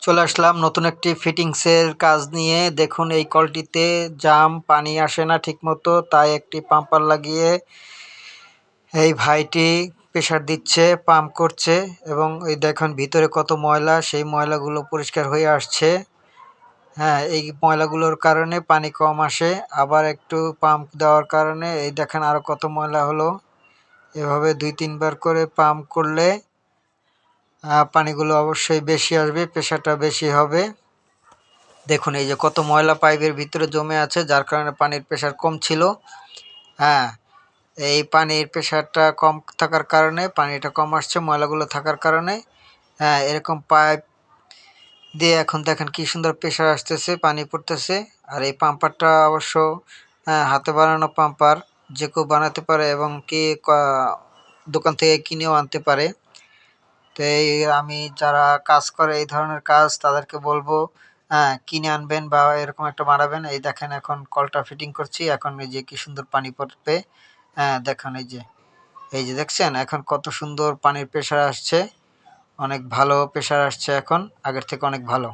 চলে আসলাম নতুন একটি ফিটিংসের কাজ নিয়ে। দেখুন এই কলটিতে জাম পানি আসে না ঠিকমতো, তাই একটি পাম্পার লাগিয়ে এই ভাইটি প্রেসার দিচ্ছে, পাম্প করছে এবং এই দেখুন ভিতরে কত ময়লা, সেই ময়লাগুলো পরিষ্কার হয়ে আসছে। হ্যাঁ, এই ময়লাগুলোর কারণে পানি কম আসে। আবার একটু পাম্প দেওয়ার কারণে এই দেখেন আরো কত ময়লা হলো। এভাবে ২-৩ বার করে পাম্প করলে পানিগুলো অবশ্যই বেশি আসবে, প্রেসারটা বেশি হবে। দেখুন এই যে কত ময়লা পাইপের ভিতরে জমে আছে, যার কারণে পানির প্রেসার কম ছিল। হ্যাঁ, এই পানির প্রেসারটা কম থাকার কারণে পানিটা কম আসছে, ময়লাগুলো থাকার কারণে। হ্যাঁ, এরকম পাইপ দিয়ে এখন দেখেন কি সুন্দর প্রেসার আসতেছে, পানি পড়তেছে। আর এই পাম্পারটা অবশ্য হাতে বানানো পাম্পার, যে কেউ বানাতে পারে এবং কি দোকান থেকে কিনেও আনতে পারে। তো এই আমি যারা কাজ করে এই ধরনের কাজ তাদেরকে বলবো কিনে আনবেন বা এরকম একটা বানাবেন। এই দেখেন এখন কলটা ফিটিং করছি, এখন এই যে কি সুন্দর পানি পড়বে। দেখুন এই যে দেখছেন এখন কত সুন্দর পানির প্রেসার আসছে, অনেক ভালো প্রেসার আসছে এখন, আগের থেকে অনেক ভালো।